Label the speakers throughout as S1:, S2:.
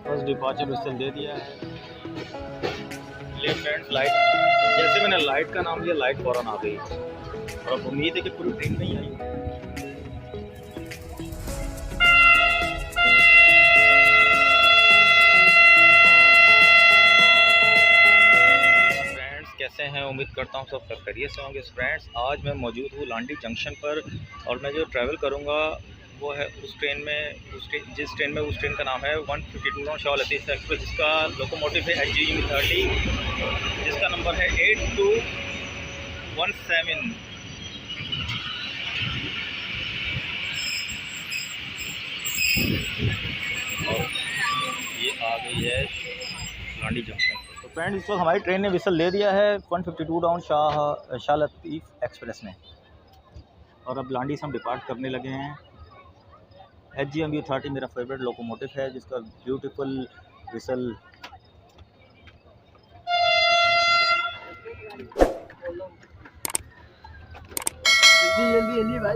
S1: First departure whistle दे दिया है। ये फ्रेंड्स लाइट, जैसे मैंने लाइट का नाम लिया लाइट फौरन आ गई और अब उम्मीद है कि पूरी ट्रेन नहीं आई। फ्रेंड्स कैसे हैं, उम्मीद करता हूँ सब खैरियत से होंगे। फ्रेंड्स आज मैं मौजूद हूँ लांडी जंक्शन पर और मैं जो ट्रैवल करूँगा वो है उस ट्रेन में, जिस ट्रेन में, उस ट्रेन का नाम है 152 शाह लतीफ़ एक्सप्रेस, जिसका लोकोमोटिव है HGV30, जिसका नंबर है 8217। और ये आ गई है लांडी जंक्शन। तो फ्रेंड इस वक्त हमारी ट्रेन ने विसल दे दिया है 152 डाउन शाह लतीफ़ एक्सप्रेस ने और अब लांडी से हम डिपार्ट करने लगे हैं। HGV30 मेरा फेवरेट लोकोमोटिव है जिसका ब्यूटीफुल विसल
S2: जल्दी भाई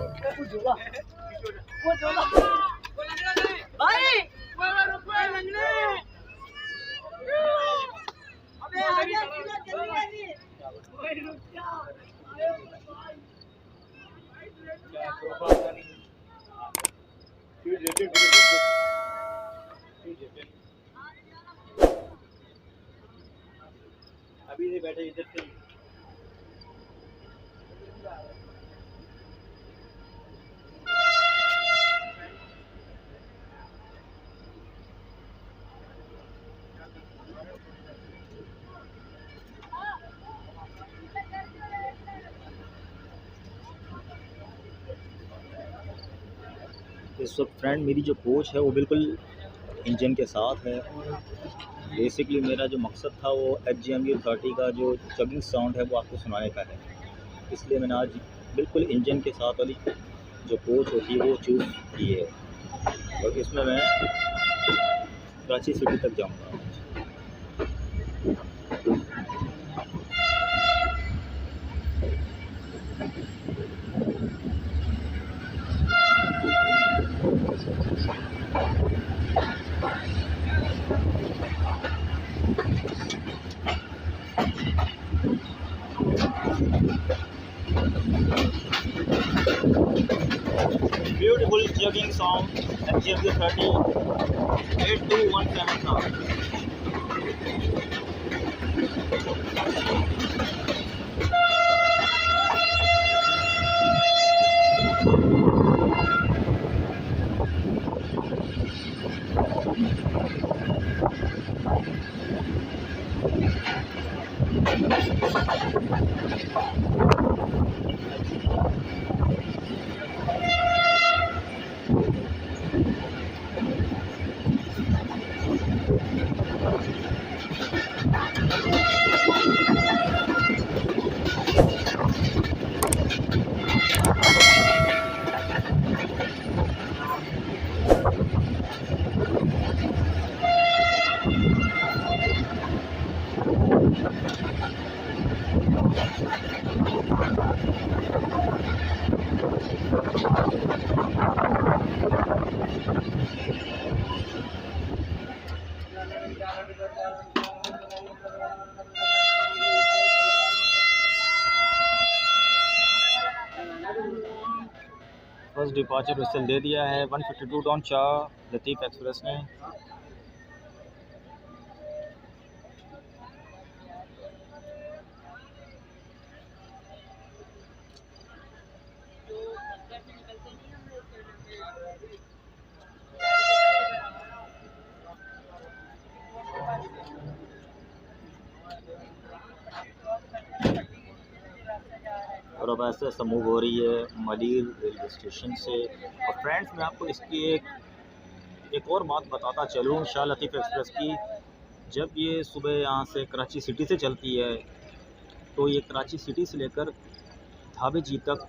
S2: अभी नहीं बैठे इधर से।
S1: इस वक्त फ्रेंड मेरी जो कोच है वो बिल्कुल इंजन के साथ है। बेसिकली मेरा जो मकसद था वो HGV30 का जो चगिंग साउंड है वो आपको सुनाने का है, इसलिए मैंने आज बिल्कुल इंजन के साथ वाली जो कोच होती है वो चूज़ की है और इसमें मैं कराची सिटी तक जाऊंगा। ब्यूटीफुल जगिंग साउंड HGV30 8217 था। फर्स्ट डिपार्चर विसल दे दिया है 152 डाउन शाह लतीफ़ एक्सप्रेस ने। और अब ऐसे ऐसा मूव हो रही है मलीर रेलवे स्टेशन से। और फ्रेंड्स मैं आपको इसकी एक और बात बताता चलूँ शाह लतीफ़ एक्सप्रेस की। जब ये सुबह यहाँ से कराची सिटी से चलती है तो ये कराची सिटी से लेकर धाबे जी तक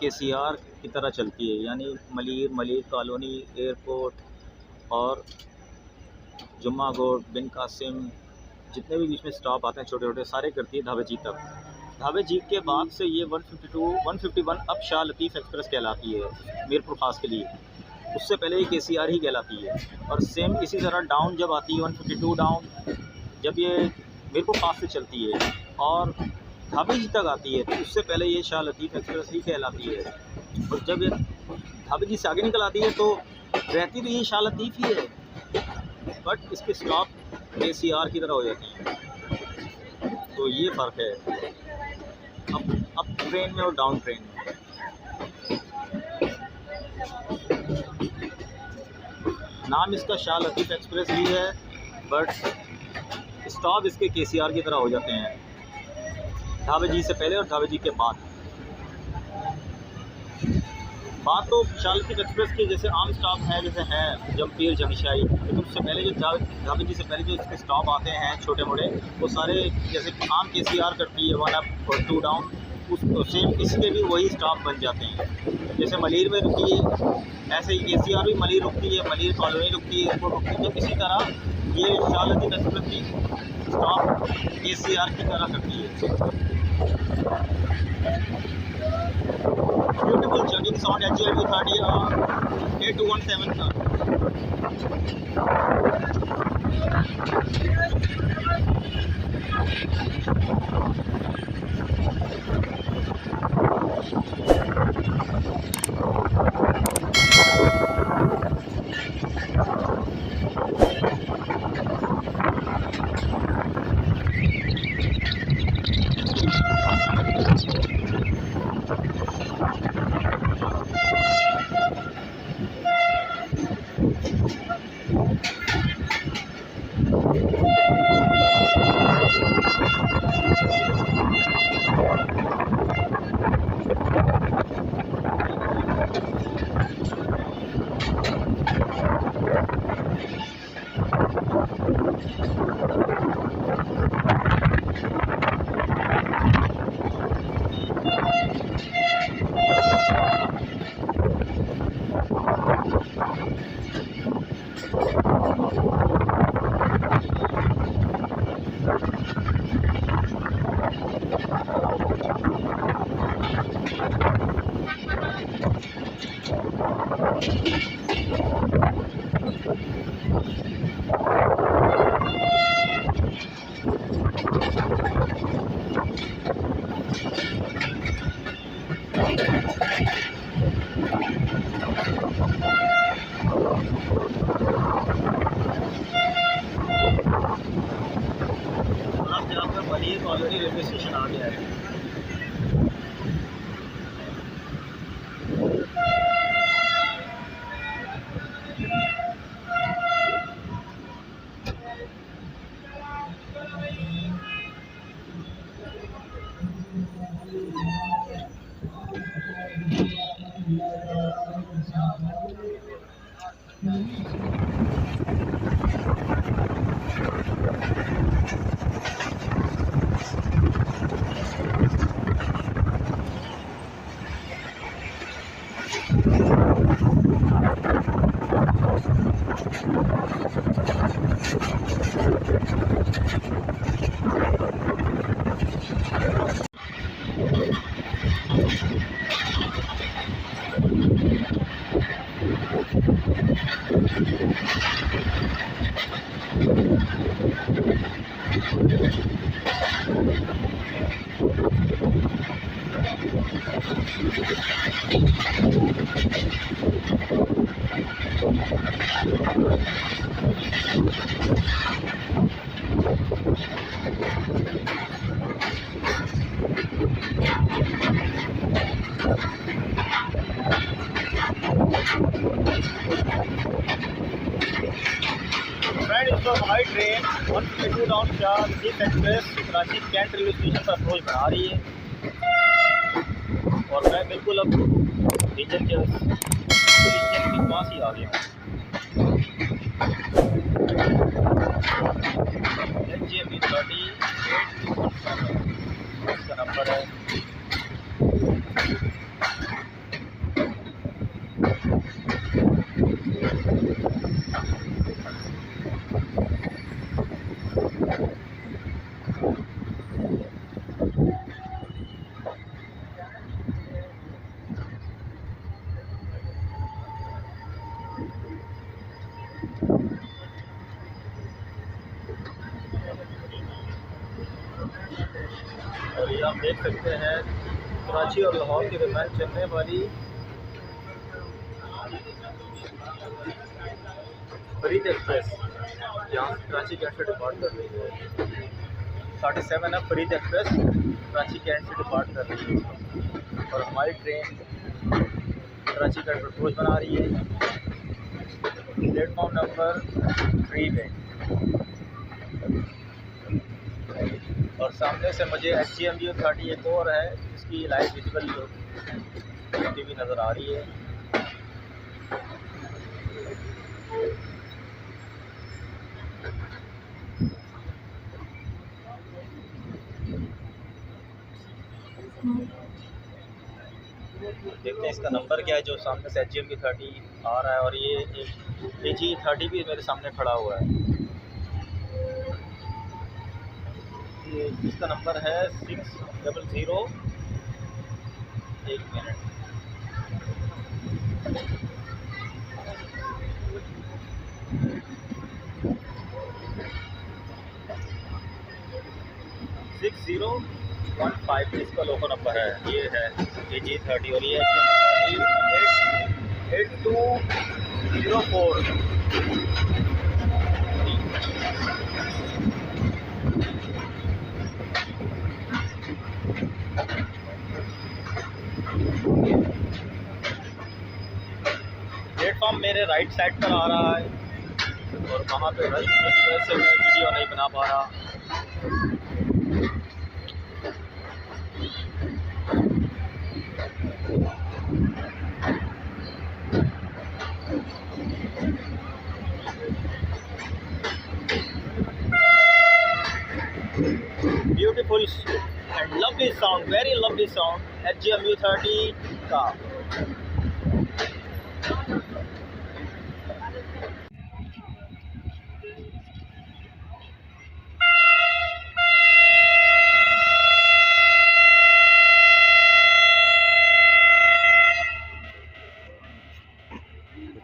S1: KCR की तरह चलती है, यानी मलीर कॉलोनी, एयरपोर्ट और जुम्मा गोड, बिन कासिम जितने भी बीच में स्टॉप आते हैं छोटे छोटे सारे करती है धावे जीत तक। धावे जीत के बाद से ये 152 151 अब शाह लतीफ़ एक्सप्रेस कहलाती है मीरपुर खास के लिए। उससे पहले ये KCR ही कहलाती है। और सेम इसी तरह डाउन जब आती है 152 डाउन, जब ये मीरपुर खास से चलती है और धावे जी तक आती है तो उससे पहले ये शाह लतीफ़ एक्सप्रेस ही कहलाती है। और जब ये धावे जी से आगे निकल आती है तो रहती तो ये शाह लतीफ़ ही है, बट इसके स्टॉप KCR की तरह हो जाती हैं। तो ये फ़र्क है अप ट्रेन में और डाउन ट्रेन में। नाम इसका शाह लतीफ़ एक्सप्रेस भी है, बट स्टॉप इसके KCR की तरह हो जाते हैं, धावे जी से पहले और धावे जी के बाद। बात तो शाह लतीफ़ एक्सप्रेस की जैसे आम स्टॉप है, जैसे है जमपीर जमशाई, लेकिन उससे पहले जो धावे जी से पहले जो इसके स्टॉप आते हैं छोटे मोटे, वो सारे जैसे आम KCR करती है 1 अप और 2 डाउन, उस सेम इसके भी वही स्टॉप बन जाते हैं। जैसे मलीर में रुकी है ऐसे ही KCR भी मलीर रुकती है, मलीर कॉलोनी रुकती है, एयरपोर्ट रुकती है। तो इसी तरह ये शाह लतीफ़ एक्सप्रेस की स्टॉप KCR की तरह करती है। Beautiful jogging sound HL 230 A217 का। मलीर कॉलोनी रेलवे स्टेशन आ गया है। हमारी train 152 down Shah Latif express Karachi cantt railway station पर अप्रोच बना रही है और मैं बिल्कुल अब रीजन के पास ही आ गया हूँ। HJB 30 इसका नंबर है। और ये आप देख सकते हैं कराची और लाहौर के दरमियान चलने वाली फरीद एक्सप्रेस यहाँ से कराची कैंट से डिपार्ट कर रही है। 37 है फरीद एक्सप्रेस कराची कैंट से डिपार्ट कर रही है और हमारी ट्रेन कराची कैंट पर कोच बना रही है प्लेटफॉर्म नंबर 3 पे। और सामने से मुझे HGMU 30 एक और है जिसकी लाइट विजिबल होती हुई नज़र आ रही है। देखते हैं इसका नंबर क्या है जो सामने से HGMU 30 आ रहा है। और ये एक AG 30 भी मेरे सामने खड़ा हुआ है। ये इसका नंबर है 600। एक मिनट, 6015 इसका लोको नंबर है। ये है AG 30 और ये है 8204। प्लेटफॉर्म मेरे राइट साइड पर आ रहा है और वहाँ पे रश होने की वजह से मैं वीडियो नहीं बना पा रहा। Beautiful and lovely sound, very lovely sound HGMU 30 का।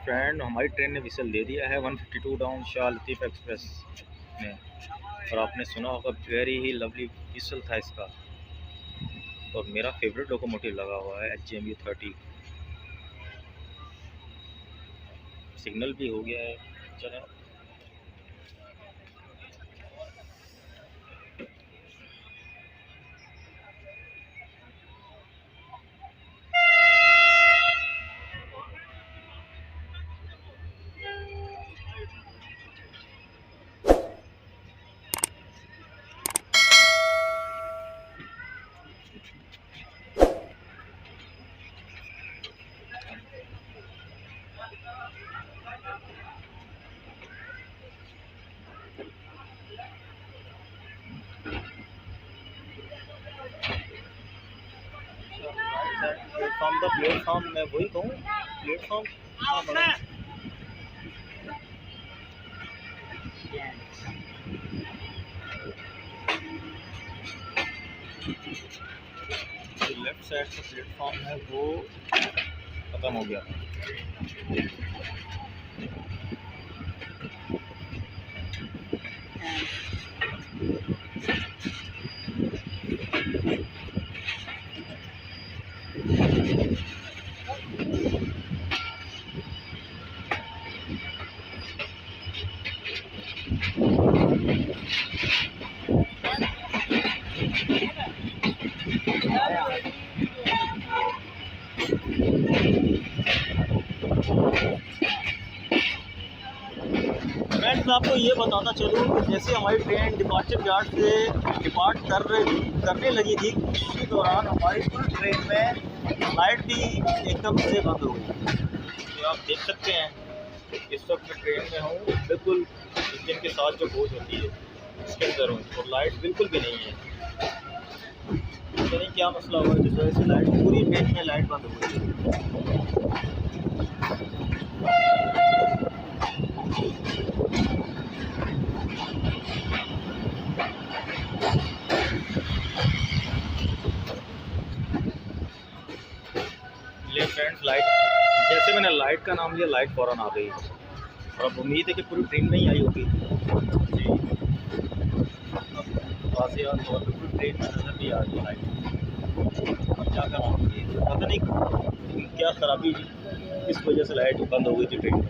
S1: फ्रेंड हमारी ट्रेन ने विसल दे दिया है 152 डाउन शाह लतीफ़ एक्सप्रेस में। और आपने सुना होगा वेरी ही लवली विसल था इसका। और मेरा फेवरेट लोकोमोटिव लगा हुआ है HGMU 30। सिग्नल भी हो गया है। चलें प्लेटफॉर्म द प्लेटफॉर्म मैं वही कहूँ प्लेटफॉर्म जो लेफ्ट साइड का प्लेटफॉर्म है वो ख़त्म हो गया। फ्रेंड्स मैं आपको ये बताता चलूँ कि जैसे हमारी ट्रेन डिपार्चर यार्ड से डिपार्ट करने लगी थी उसी दौरान हमारी फुल ट्रेन में लाइट भी एकदम से बंद हो गई। तो आप देख सकते हैं इस वक्त मैं ट्रेन में हूँ, बिल्कुल इंजन के साथ जो बोझ होती है उसके अंदर हूँ और लाइट बिल्कुल भी नहीं है। तो नहीं क्या मसला हुआ जिस वजह से लाइट पूरी ट्रेन में लाइट बंद हो गई। फ्रेंड्स लाइट, जैसे मैंने लाइट का नाम लिया लाइट फ़ौरन आ गई, और अब उम्मीद है कि पूरी ट्रेन नहीं आई होगी जी। वाज़ेह तौर पर पूरी ट्रेन में नज़र भी आ रही है लाइट। क्या करा, पता नहीं क्या ख़राबी, किस वजह से लाइट बंद हो गई थी ट्रेन में।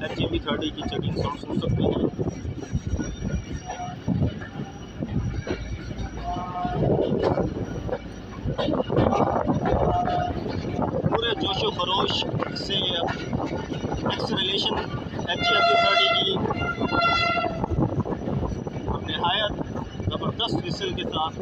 S1: HMV30 की चेकिंग साउंड सुन सकते हैं। पूरे जोशो खरोश से एक्सेलरेशन HMV30 की और नहायत ज़बरदस्त विसल के साथ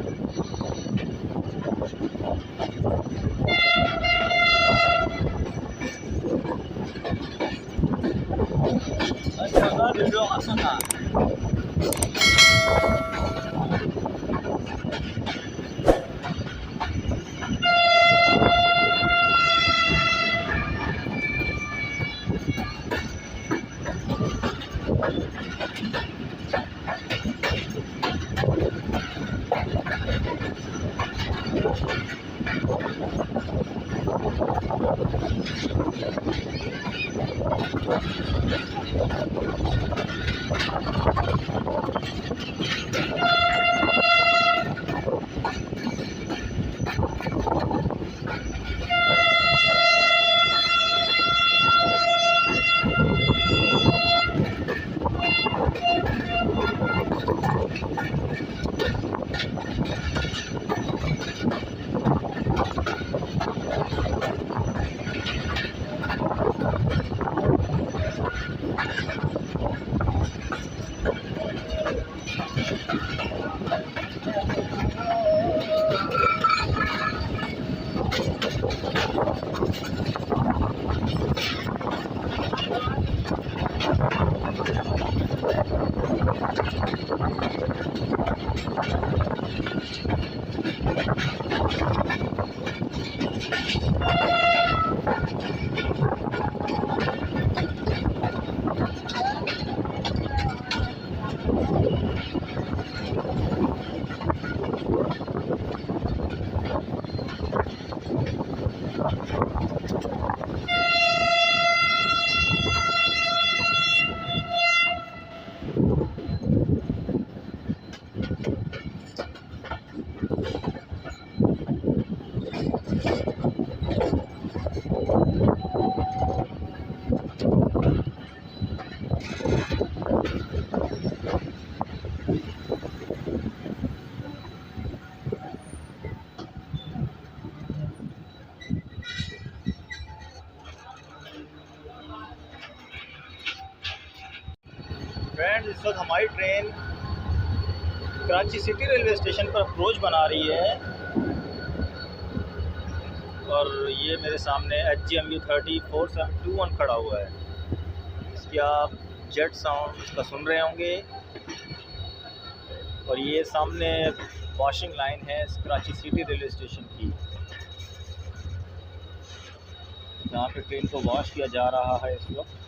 S1: फ्रेंड्स, इस वक्त हमारी train Karachi city railway station पर अप्रोच बना रही है और ये मेरे सामने HMV30 4721 खड़ा हुआ है। इसकी आप जेट साउंड इसका सुन रहे होंगे और ये सामने वॉशिंग लाइन है कराची सिटी रेलवे स्टेशन की, जहाँ पे ट्रेन को वॉश किया जा रहा है इस वक्त।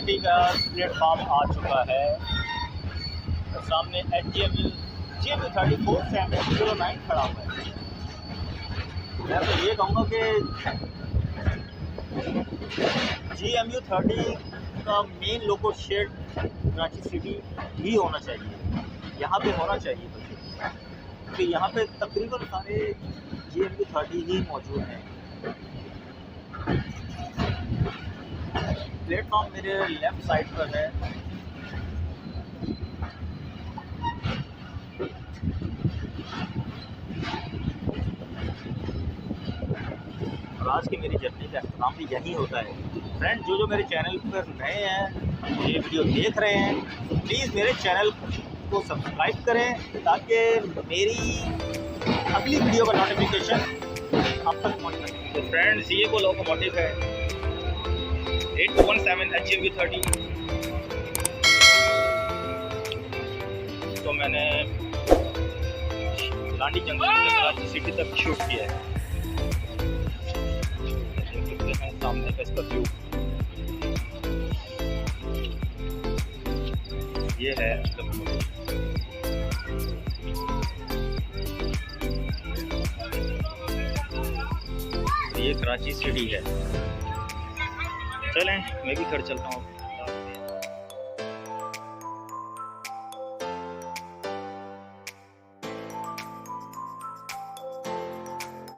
S1: सिटी का प्लेटफॉर्म आ चुका है और सामने HGMU 3409 खड़ा हुआ है। मैं तो ये कहूँगा कि GMU 30 का मेन लोगो शेड कराची सिटी ही होना चाहिए, यहाँ पे होना चाहिए, क्योंकि यहाँ पे तकरीबन सारे GMU 30 ही मौजूद हैं। प्लेटफॉर्म मेरे लेफ़्ट साइड पर है। और आज की मेरी जर्नी का अख्ताम भी यही होता है। फ्रेंड, जो मेरे चैनल पर नए हैं, ये वीडियो देख रहे हैं, तो प्लीज़ मेरे चैनल को सब्सक्राइब करें ताकि मेरी अगली वीडियो का नोटिफिकेशन आप तक पहुँच सके। तो फ्रेंड्स, ये वो लोकोमोटिव है 8217 HGMU 30। तो मैंने लांडी जंक्शन से कराची सिटी तक शूट किया है। देख सकते हैं सामने का इसका व्यू ये है। ये कराची सिटी है। चलें, मैं भी घर चलता हूँ।